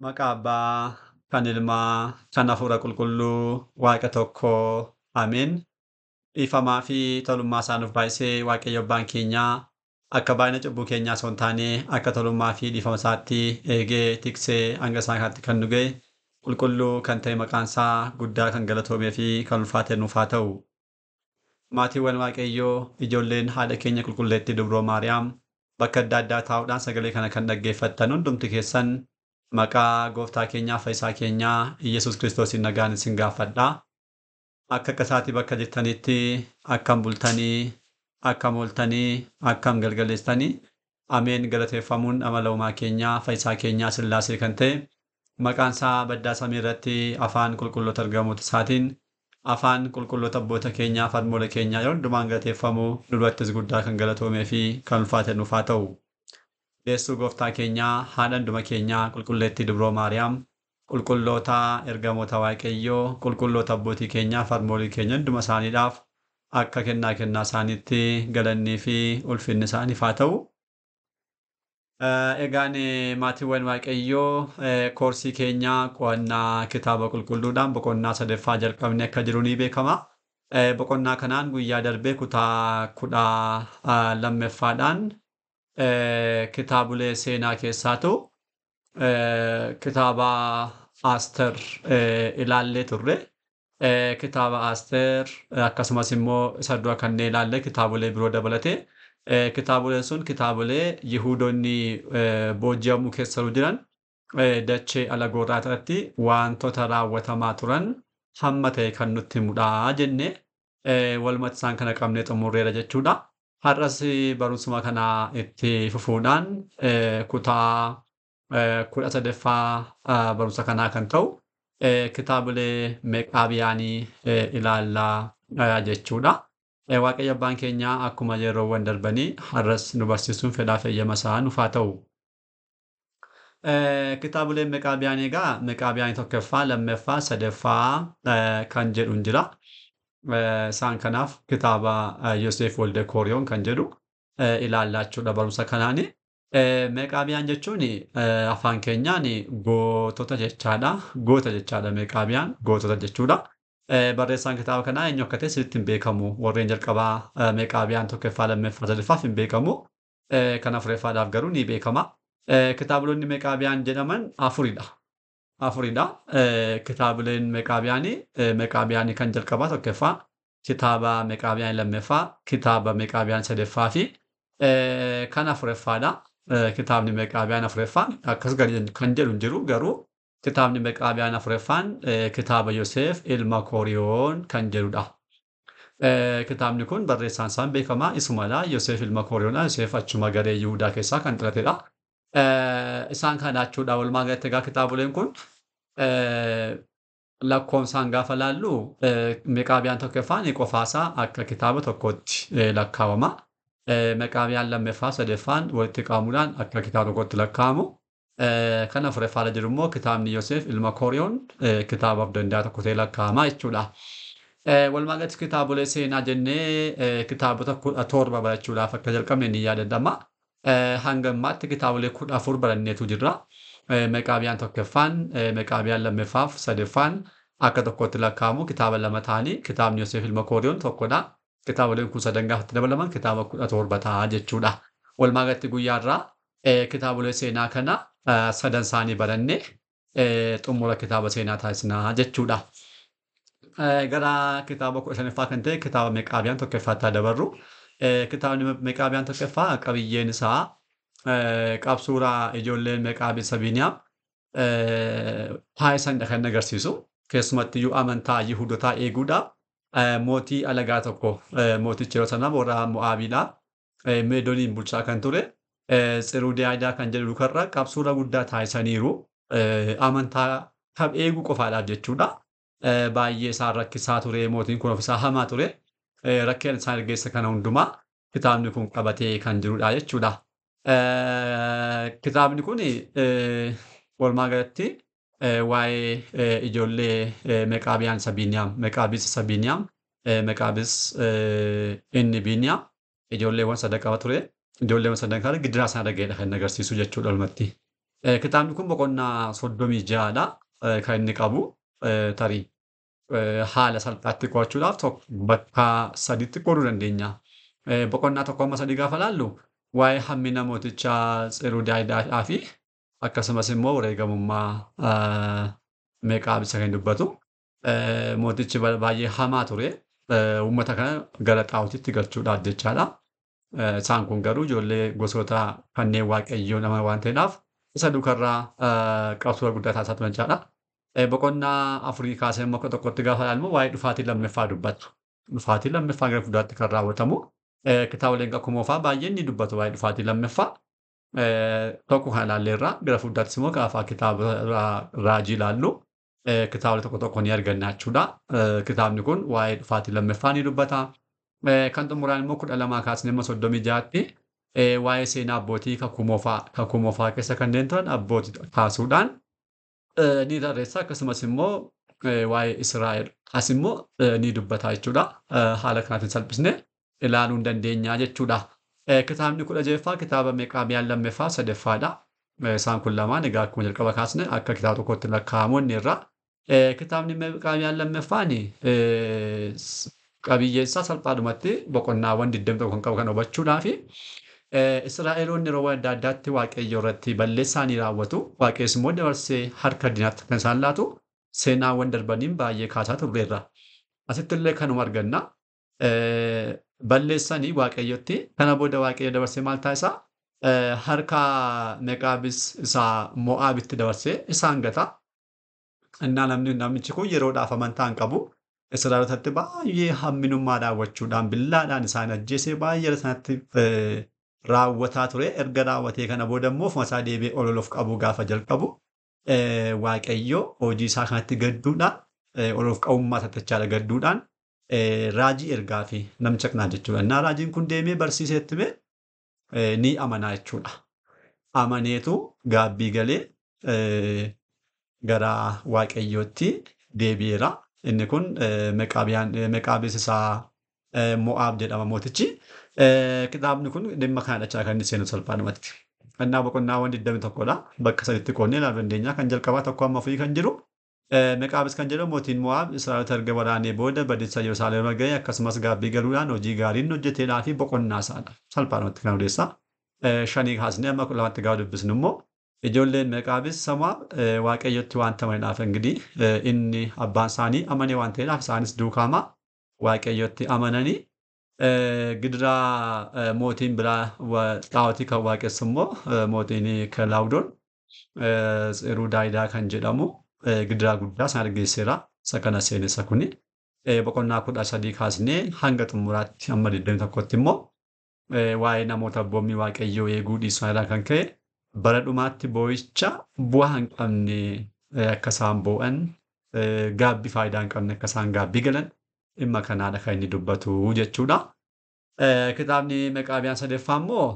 Maqaa Abbaa, kan Ilmaa, kan Hafuura Qulqulluu, Waaqa tokkoo. Ameen. Dhiifamaa fi tolummaa isaa nuuf baay'isee Waaqayyo Abbaan keenyaa akka baay'ina cubbuu keenyaa osoo hin taane akka tolummaa fi dhiifama isaatti eegee tiksee hanga isaa kanatti kan nu ga'e qulqulluu kan ta'e maqaan isaa guddaa kan galatoomee fi kan ulfaate nuuf haa ta'u. Maatiiwwan Waaqayyoo ijoolleen haadha keenya qulqulleettii Dubroo Maariyaam bakka adda addaa taa'uudhaan sagalee kana kan dhaggeeffattan hundumti keessan maqaa gooftaa keenyaa fayyisaa keenyaa Iyyasuus Kiristoosiin nagaan isin gaafadhaa. Akka qasaatii bakka jirtanitti akkam bultanii, akkam ooltanii, akkam galgaleessanii. Ameen galateeffamuun amala uumaa keenyaa fayyisaa keenyaa Sillaasee kan ta'e maqaan isaa baddaa samii irratti afaan qulqulloota ergamoota isaatiin afaan qulqulloota abboota keenyaa farmoola keenyaa yeroo hundumaan galateeffamuu durattis guddaa kan galatoomee fi kan ulfaate nuuf haa ta'u. Deessuu gooftaa keenyaa haadha hunduma keenyaa qulqulleettii Dubroo Maariyaam qulqulloota ergamoota Waaqayyoo qulqulloota abbootii keenyaa farmoolii keenya hunduma isaaniidhaaf akka kennaa isaaniitti galannii fi ulfinni isaaniif haa ta'u. Egaan maatiiwwan Waaqayyoo koorsii keenyaa qo'annaa kitaaba qulqulluudhaan boqonnaa sadaffaa jalqabne akka jiru ni beekama. Boqonnaa kanaan guyyaa darbee kutaa 12ffaadhaan kitaabolee seenaa keessaatu kitaaba Aaster ilaallee turre. Kitaaba Aaster akkasumas immoo isa dura kanneen ilaalle kitaabolee biroo dabalatee kitaaboleen sun kitaabolee Yihuudoonni booji'amuu keessa jiran dachee alagoorraa irratti wantoota raawwatamaa turan hamma ta'e kan nutti himudha jennee walumatti isaan kana qabnee xumurreera jechuudha. Har'as barumsuma kana itti fufuudhaan kutaa 13ffaa barumsa kanaa kan ta'u kitaabolee Meqaabiyaanii ilaallaa jechuudha. Waaqayyo Abbaan keenyaa akkuma yeroowwan darbanii har'as nu barsiisuun fedhaa fi eeyyama isaa nuuf haa ta'u. Kitaaboleen Meqaabiyaanii egaa Meqaabiyaanii tokkoffaa, lammaffaa, sadaffaa kan jedhu hin jira. Isaan kanaaf kitaaba Yoosef Wolde Kooriyoon kan jedhu ilaallaa jechuudha barumsa kanaani. Meqaabiyaan jechuun afaan keenyaan gootota jechaadha. Goota jechaadha Meqaabiyaan gootota jechuudha. Barreessaan kitaaba kanaa eenyu akka ta'e sirriitti hin beekamu. Warreen jalqabaa Meqaabiyaan tokkoffaa, lammaffaa, sadaffaaf hin beekamu. Kan afuraffaadhaaf garuu ni beekama. Kitaaboleen Meqaabiyaan jedhaman afuridha. Kitaaboleen Meqaabiyaanii kan jalqabaa tokkoffaa, kitaaba Meqaabiyaanii lammaffaa, kitaaba Meqaabiyaan sadaffaa fi kan afuraffaadha. Kitaabni Meqaabiyaan afuraffaan akkas kan jedhu hin jiru garuu kitaabni Meqaabiyaan afuraffaan kitaaba Yoosef ilma Kooriyoon kan jedhudha. Kitaabni kun barreessaan isaa beekamaa isumadha. Yoosef ilma Kooriyoonidha. Yoosef achuma garee Yihuudaa keessaa kan dhalatedha. Isaan kana jechuudha. Walumaa galatti egaa kitaaboleen kun lakkoofsaan gaafa laallu Meqaabiyaan tokkoffaan qofaasaa akka kitaaba tokkootti lakkaawama. Meqaabiyaan lammaffaa, sadaffaan walitti qabamuudhaan akka kitaaba tokkotti lakkaa'amu. Kan afuraffaadha jiru immoo kitaabni Yoosef ilma Kooriyoon kitaabaaf danda'a tokko ta'ee lakkaa'ama jechuudha. Walumaa galatti kitaabolee seenaa jennee kitaabota 17 barachuudhaaf akka jalqabne ni yaadadama. Hanga ammaatti kitaabolee 14 baranneetu jirra. Meqaabiyaan tokkoffaan, Meqaabiyaan lammaffaaf sadaffaan akka tokkotti lakkaa'amu kitaaba lama ta'anii kitaabni Yoosef ilma Kooriyoon tokkodha. Kitaaboleen kun sadan gaafatti dabalaman kitaaba 17 ta'a jechuudha. Walumaa galatti guyyaarraa kitaabolee seenaa kana sadan isaanii barannee xumura kitaaba seenaa taasisnaa jechuudha. Gara kitaaba 15ffaa kan ta'e kitaaba Meqaabiyaan tokkoffaatti dabarru. Kitaabni Meqaabiyaan tokkoffaa qabiyyeen isaa qabsuuraa ijoolleen Meqaabii Biniyaam taasisan kan agarsiisu. Keessumatti iyyuu amantaa Yihuudotaa eeguudhaaf mootii alagaa tokko mootichi yeroo sana warra Mo'aabiidha. Meedooniin bulchaa kan ture Tsiruudiyaadaa kan jedhu duukarra qabsuura guddaa taasisaniiru. Amantaa kan eeguu qofaadhaaf jechuudha. Baay'ee isaan rakkisaa ture. Mootiin kun ofisaa hamaa ture. Rakkeen isaan geessa kana hundumaa kitaabni kun qabatee kan jirudha jechuudha. Kitaabni kun walumaa galatti waa'ee ijoollee Meqaabiyaan Biniyaam, Meqaabii Biniyaam, Meqaabis inni Biniyaam ijoolleewwan sadan qaba ture. Ijoolleewwan sadan kana gidiraa isaan dhaga'eedha kan agarsiisu jechuudha walumatti. Kitaabni kun boqonnaa 36dha kan inni qabu. Tarii haala salphaatti qo'achuudhaaf bakka sadiitti qooduu dandeenya. Boqonnaa 1 hamma 3 gaafa ilaallu waa'ee hammina mootichaa Xiruudaayidaadhaa fi akkasumas immoo wareegamummaa Meeqaabisa kan dubbatu. Mootichi baay'ee hamaa ture. Uummata kana gara Xaa'otitti galchuudhaaf jechaadha. Isaan kun garuu ijoollee gosoota kanneen Waaqayyoo nama waan ta'eedhaaf isa duukarraa qabsoo guddaa taasisaa turan jechaadha. Boqonnaa 4 kaasee amma 11tti gaafa ilaallu waa'ee dhufaatii lammaffaa dubbata. Dhufaatii lammaffaa gara fuulduraatti kan raawwatamu. Kitaaboleen akkuma moofaa baay'een ni dubbatu waa'ee dhufaatii lammaffaa. Tokko kan ilaalleerra gara fuulduraattis immoo gaafa kitaaba raajii ilaallu kitaabota tokko tokko ni arganna jechuudha. Kitaabni kun waa'ee dhufaatii lammaffaa ni dubbata. Kan xumuraan immoo 12 kaasnee amma 36tti waa'ee seenaa abbootii kakuu moofaa keessa kanneen turan abbootii kaasuudhaan ni tarreessa. Akkasumas immoo waa'ee Israa'el as immoo ni dubbata jechuudha. Haala kanaatiin salphisnee ilaaluu hin dandeenya jechuudha. Kitaabni 16ffaa kitaaba Meeqaabiyaan lammaffaa sadaffaadha. Isaan kun lamaan egaa akkuma jalqaba kaasne akka kitaaba tokkotti lakkaa'amu inni irra. Kitaabni Meeqaabiyaan lammaffaan qabiyyeen isaa salphaadhumatti boqonnaawwan 21 kan qabu kan hubachuudhaa fi Israa'eloonni yeroo adda addaatti Waaqayyo irratti balleessaa ni raawwatu. Waaqayyos immoo dabarsee harka diinaatti kan isaan laatu seenaawwan darbaniin baay'ee kaasaa turreerra. Asitti illee kanuma arganna. Balleessanii Waaqayyotti kana booda Waaqayyo dabarsee maal taasisaa? Harka Meeqaabis isaa Mo'aabitti dabarsee isaan gata. Innaa namichi kun yeroodhaaf amantaa hin qabu. Israa'elootatti baay'ee hamminummaa daawwachuudhaan billaadhaan isaan ajjeesee baay'ee sanatti raawwataa ture. Erga raawwatee kana booda immoo ofuma isaa deebi'ee ololuuf qabu gaafa jalqabu Waaqayyo hojii isaa kanatti gadduudhaan ololuuf qabummaa tattachaadha gadduudhaan raajii ergaa fi namicha kanaa jechuudha. Innaa raajiin kun deemee barsiiseetti ni amanaa jechuudha. Amaneetu gaabbii galee gara Waaqayyootti deebi'eera. Inni kun Meeqaabis isaa Mo'aab jedhama mootichi. Kitaabni kun dhimma kana dhachaa kan inni seenu salphaadhumatti. Innaa boqonnaawwan 21dha. Bakka sadiitti qoodnee ilaaluu dandeenya. Kan jalqabaa 1 hamma 4 kan jiru. Meeqaabis kan jedhamu mootiin Mo'aab Israa'eloota erga waraanee booda badiisa Yerusaalem ga'e akkasumas gaabbii galuudhaan hojii gaariin hojjeteedhaa fi boqonnaa isaadha. Salphaadhumatti kan odeessa. 5 kaasnee amma 12tti gaafa dubbisnu immoo ijoolleen Meeqaabis Mo'aab Waaqayyotti waan amananiidhaaf ingirii inni abbaan isaanii amane waan ta'eedhaaf isaanis duukaa Waaqayyotti amananii gidiraa mootiin biraa Xaa'otii kan waaqessu immoo mootiin Kelaawudoon Xiruudaayidaa kan jedhamu gidiraa guddaa isaan argeesseera. Isa kana seenessa kuni boqonnaa 13 kaasnee hanga xumuraatti amma 21tti immoo waa'ee namoota abboommii Waaqayyoo eeguu dhiisuu irraa kan ka'e bara dhumaatti boo'icha bu'aa hin qabne akka isaan boo'an gaabbii faayidaa hin qabne akka isaan gaabbii galan dhimma kanaadha kan inni dubbatu jechuudha. Kitaabni Meeqaabiyaan sadaffaa immoo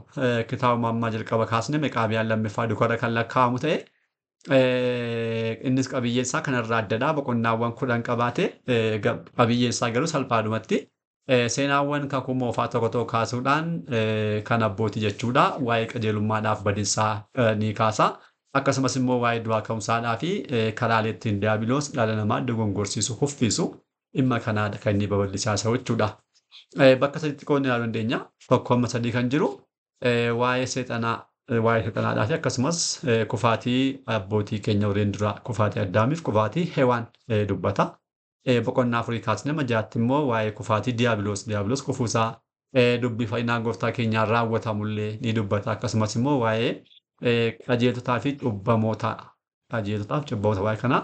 kitaabuma ammaa jalqaba kaasne Meeqaabiyaan lammaffaa duukarra kan lakkaa'amu ta'e innis qabiyyeen isaa kanarraa addadha. Boqonnaawwan 10 qabaate qabiyyeen isaa garuu salphaadhumatti seenaawwan kakuu moofaa tokko tokko kaasuudhaan kan abbootii jechuudha. Waa'ee qajeelummaadhaaf badinsaa ni kaasa. Akkasumas immoo waa'ee du'aa ka'umsaadhaa fi karaalee ittiin diiyaabiloos dhala namaa dogongorsiisu kuffisu dhimma kanaadha kan inni babal'isaa jechuudha. Bakka sadiitti qoodnee ilaaluu dandeenya. 1 hamma 3 kan jiru waa'ee seexanaadhaa fi akkasumas kufaatii abbootii keenya warreen duraa kufaatii Addaamiif kufaatii Hewaan dubbata. Boqonnaa 4 kaasnee amma 6tti immoo waa'ee kufaatii diiyaabiloos kufuusaa dubbii fayyinaa gooftaa keenyaan raawwatamullee ni dubbata. Akkasumas immoo waa'ee qajeeltotaa fi cubbamoota waa'ee kanaa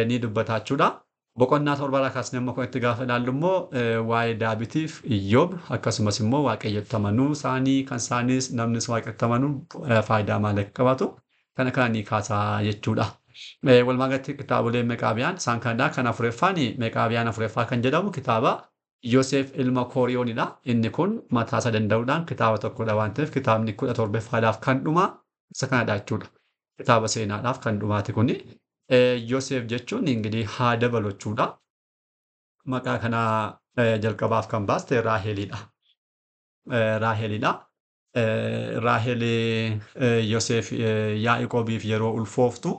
ni dubbata jechuudha. Boqonnaa 7 kaasnee amma kun itti gaafa ilaallu immoo waa'ee Daawitiif Iyyoob akkasumas immoo Waaqayyotti amanuu isaanii kan isaanis namnis Waaqayyotti amanuu faayidaa maal akka qabaatu kana ni kaasaa jechuudha. Walumaa galatti kitaaboleen Meeqaabiyaan isaan kanadha. Kan afuraffaan Meeqaabiyaan afuraffaa kan jedhamu kitaaba Yoosef ilma Kooriyoonidha. Inni kun mataa isaa danda'uudhaan kitaaba tokkodha waan ta'eef kitaabni 17ffaadhaaf kan dhumaa isa kanadha jechuudha. Kitaaba seenaadhaaf kan dhumaati kuni. Yoosef jechuun ingirii haa dabalu jechuudha. Maqaa kana jalqabaaf kan baaste Raahelidha. Raahel Yoosef Yaa'qoobiif yeroo ulfooftu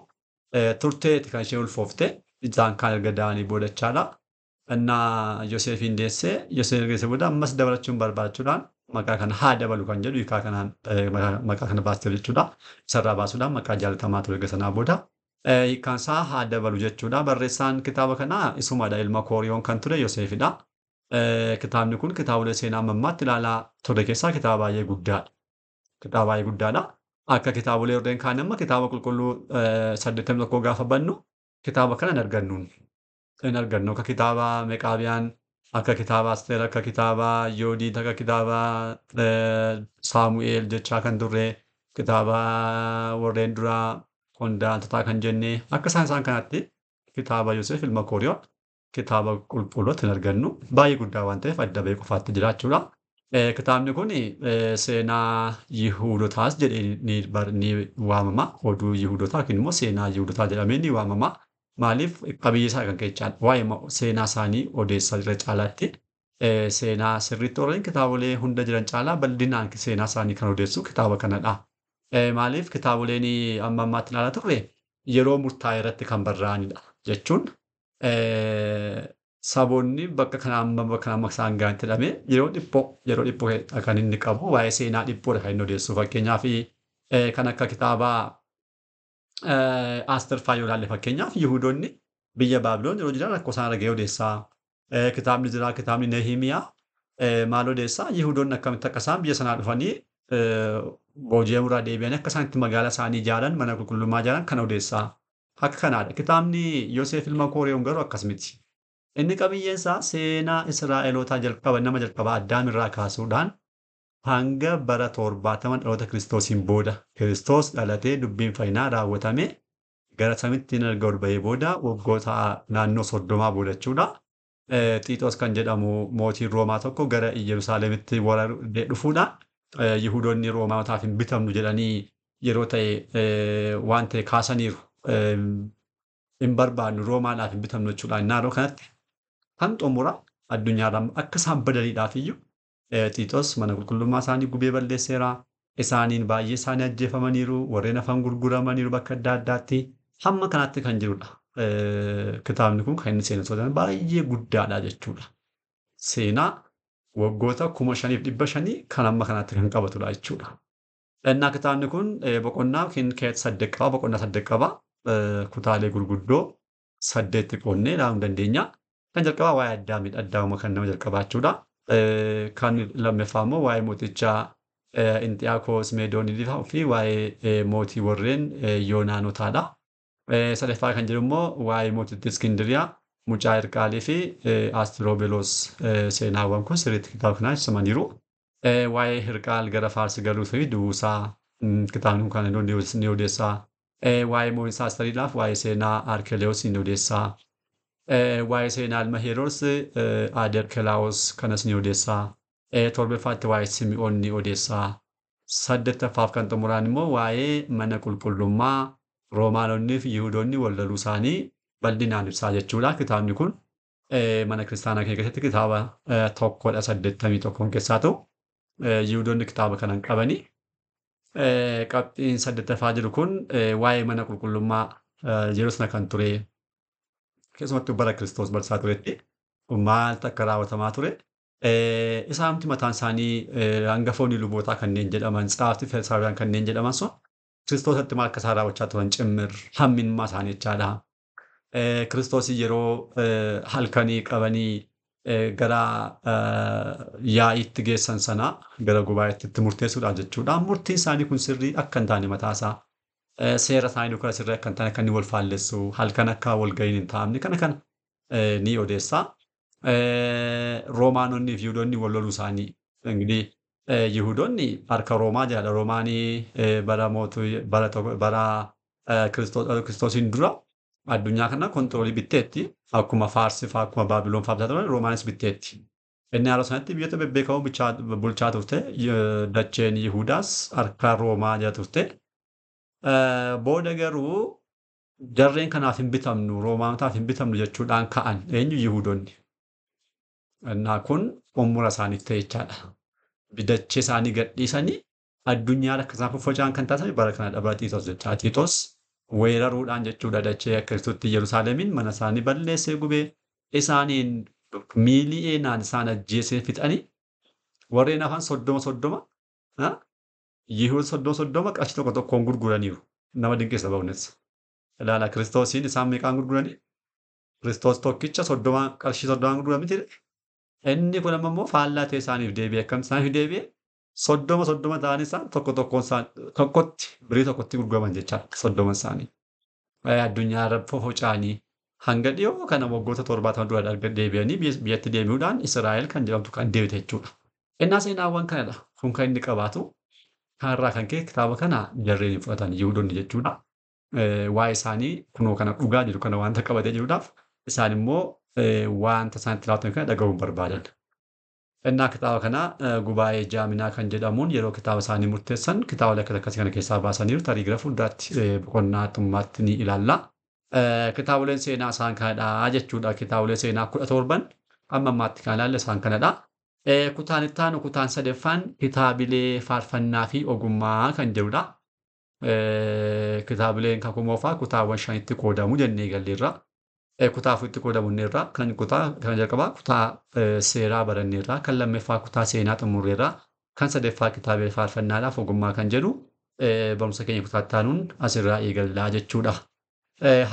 turteeti kan ishee ulfoofte isaan kaan erga da'anii booda jechaadha. Innaa Yoosefin deessee Yoosef deessee booda ammas dabalachuun barbaachuudhaan maqaa kana haa dabalu kan jedhu hiikaa kanaan maqaa kana baasteef jechuudha. Isarraa baasuudhaan maqaa jaalatamaa ture erga sanaa booda. Hiikkaan isaa haa dabalu jechuudha. Barreessaan kitaaba kanaa isumadha. Ilma Kooriyoon kan ture Yoosefidha. Kitaabni kun kitaabolee seenaa ammaatti ilaalaa ture keessaa kitaaba baay'ee guddaadha. Kitaaba baay'ee guddaadha. Akka kitaabolee warreen kaan amma kitaaba qulqulluu 81 gaafa bannu kitaaba kana hin argannu. Akka kitaaba Meqaabiyaan, akka kitaaba Asteer, akka kitaaba Yoodiit, akka kitaaba Saamu'eel jechaa kan turre, kitaaba warreen duraa qondaaltotaa kan jenne akka isaan kanatti kitaaba Yoosef ilma Kooriyoon kitaaba qulqulluutti hin argannu. Baay'ee guddaa waan ta'eef adda ba'ee qofaatti jiraachuudha. Kitaabni kun seenaa Yihuudootaas jedhee ni waamama. Oduu Yihuudootaa yookiin immoo seenaa Yihuudootaa jedhamee ni waamama. Maaliif qabiyyee isaa kan ka'echaadha. Waa'ee seenaa isaanii odeessaa irra caalaatti seenaa sirriitti warreen kitaabolee hunda jiran caalaa bal'inaan seenaa isaanii kan odeessu kitaaba kanadha. Maaliif kitaaboleen amma ammaatti ilaalaa turre yeroo murtaa'e irratti kan barraa'anidha jechuun saboonni bakka kanaan isaan gahantti jedhamee yeroo dhiphoo kan inni qabu waa'ee seenaa dhiphoodha kan inni odeessu. Fakkeenyaaf kan akka kitaabaa Asteer fa'aa yoo ilaalle fakkeenyaaf Yihuudoonni biyya Baabiloon yeroo jiran rakkoo isaan argee odeessaa. Kitaabni jiraa kitaabni Nehimiyaa maal odeessaa Yihuudoonni akkamitti akka isaan biyya sanaa dhufanii booji'amuuraa deebi'anii akka isaan itti magaalaa isaanii ijaaran mana qulqullummaa ijaaran kan odeessaa. Akka kanaadha. Kitaabni Yoosef ilma Kooriyoon garuu akkas miti. Inni qabiyyeen isaa seenaa Israa'elootaa nama jalqabaa Addaam irraa kaasuudhaan hanga bara 70 dhaloota Kiristoosiin booda Kiristoos dhalatee dubbiin fayyinaa raawwatame gara samitti erga ol ba'ee booda waggoota naannoo 30 booda jechuudha. Xiixoos kan jedhamu mootiin Roomaa tokko gara Yerusaalemitti warra dhufuudhaan Yihuudoonni Roomaawotaaf hin bitamnu jedhanii yeroo ta'e waan ta'e kaasaniiru. Hin barbaannu Roomaadhaaf hin bitamnu jechuudha. Naannoo kanatti kan xumura addunyaadhaan akka isaan badaniidhaaf iyyuu Xiixoos mana qulqullummaa isaanii gubee balleesseera. Isaaniin baay'ee isaanii ajjeefamaniiru. Warreen hafan gurguramaniiru bakka adda addaatti. Hamma kanaatti kan jirudha. Kitaabni kun kan inni seenessootaan baay'ee guddaadha jechuudha. Seenaa waggoota 5,500 kan amma kanaatti kan qabatudha jechuudha. Innaa kitaabni kun boqonnaa yookiin keessa 8 qaba. Boqonnaa 8 qaba. Kutaalee gurguddoo 8 qoonnee ilaaluu dandeenya. Kan jalqabaa waa'ee Addaamidha. Addaamuma kan nama jalqabaa jechuudha. Kan lammaffaa immoo waa'ee mootichaa Inxiyaakoos Meedooniidhaa fi waa'ee mootii warreen Yoonaanotaadha. Sadaffaa kan jedhu immoo waa'ee mootittii Iskindiriyaa, mucaa Hirqaalii fi Aastiroobeloos seenaawwan kun sirriitti kitaaba kanaa ibsamaniiru. Waa'ee Hirqaal gara Faarsi galuu fi du'uusaa kitaabni kun kan ni odeessaa. Waa'ee mo'iinsaa Astariidhaaf waa'ee seenaa Arkelewoos ni odeessaa. Waa'ee seenaa ilma Heroos Aderkelaawos kanas ni odeessaa. Torbaffaatti waa'ee Simi'oon ni odeessaa. 8ffaaf kan xumuraan immoo waa'ee mana qulqullummaa Roomaanonnii fi Yihuudoonni wal loluu isaanii bal'inaan ibsaa jechuudha. Kitaabni kun mana kiristaanaa keessatti kitaaba tokkodha 81 keessaa ta'u. Yihuudoonni kitaaba kana hin qabani. Qabxiin 8ffaa jiru kun waa'ee mana qulqullummaa yeroo sana kan ture keessumattuu bara Kiristoos barsiisaa turetti maaltu akka raawwatamaa ture. Isaanti mataan isaanii hangafoonni lubootaa kanneen jedhaman tsaaftii Fariisaawwan kanneen jedhaman sun Kiristoositti maal akka isaan raawwachaa turan cimmir hamminummaa isaanii jechaadha. Kiristoos yeroo halkanii qabanii gara yaa'iitti geessan sana gara gubaa'eetti itti murteessuudhaan jechuudha. Murtiin isaanii kun sirrii akka hin taane mataasaa seera isaanii dukana sirrii akka hin taane kan inni wal faallessu halkan akka wal ga'iin hin taa'amne kana ni odeessaa. Roomaanonnii fi Yihuudoonni wal loluu isaanii ingirii Yihuudoonni harka Roomaa jedha. Roomaanii bara Kiristoosiin dura addunyaa kana kontiroolii bitteetti. Akkuma Faarsi fa'aa akkuma Baabiloon fa'aa bitaa Roomaanis bitteetti. Inni yeroo sanatti biyyoota bebbeekamoo bulchaa turte. Dacheen Yihuudaas harka Roomaa jala turte. Booda garuu jarreen kanaaf hin bitamnu Roomaanotaaf hin bitamnu jechuudhaan ka'an eenyu Yihuudoonni. Innaa kun xumura isaaniif ta'e jechaadha. Dachee isaanii gadhiisanii addunyaa akka isaan faffaca'an kan taasisan bara kanadha bara Xiitos jecha. Xiitos weeraruudhaan jechuudha dachee Kiristooti Yerusaalemin mana isaanii balleessee gubee isaaniin miili'eenaan isaan ajjeesee fixanii warreen hafan soddoma Yihuun soddoma qarshii tokko tokkoon gurguraniiru. Nama dinqisiisa ba'uunis. Ilaala Kiristoosiin isaan meeqaan gurguranii? Kiristoos tokkicha qarshii 30 gurgura miti. Inni kun immoo faallaa ta'e isaaniif deebi'e. Akkam isaaniif deebi'e? 30 ta'anii isaan tokkotti birii tokkotti gurguraman jechaadha. 30 isaanii. Addunyaa irra fofoca'anii hanga dhiyoo kana waggoota 70 dura deebi'anii biyyatti deebi'uudhaan Israa'el kan jedhamtu kan deebite jechuudha. Innaa seenaawwan kanadha. Kun kan inni qabaatu. Kanarraa kan ka'e kitaaba kana jarreen hin fudhatan Yihuudoonni jechuudha. Waa'ee isaanii kunoo kana dhugaa jiru kana waanta qabatee jiruudhaaf isaan immoo waanta isaanitti laatan kana dhaga'uu barbaadan. Innaa kitaaba kana gubaa'ee jaaminaa kan jedhamuun yeroo kitaaba isaanii murteessan kitaaba akkasii kana keessaa baasaniiru tarii gara fuulduraatti boqonnaa xumuraatti ni ilaalla. Kitaaboleen seenaa isaan kanadha jechuudha. Kitaaboleen seenaa 17 amma ammaatti kan ilaalle isaan kanadha. Kutaan itti aanu kutaan sadaffaan kitaabilee faarfannaa fi ogummaa kan jedhudha. Kitaabileen kakuu moofaa kutaawwan 5tti qoodamu jennee galleerra. Kutaa 4tti qoodamuneerra. Kan jalqabaa kutaa seeraa baranneerra. Kan lammaffaa kutaa seenaa xumurreerra. Kan sadaffaa kitaabilee faarfannaadhaaf ogummaa kan jedhu barumsa keenya kutaa itti aanuun asirraa eegallaa jechuudha.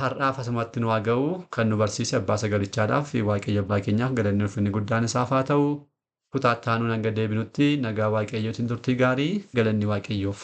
Har'aaf asumatti nu haa ga'u kan nu barsiise abbaa sagalichaadhaaf waaqayyo abbaa keenyaaf galanni ulfinni guddaan isaaf haa ta'u. Kutaa itti aanuun hanga deebinutti nagaa waaqayyootiin turtii gaarii galanni waaqayyoof.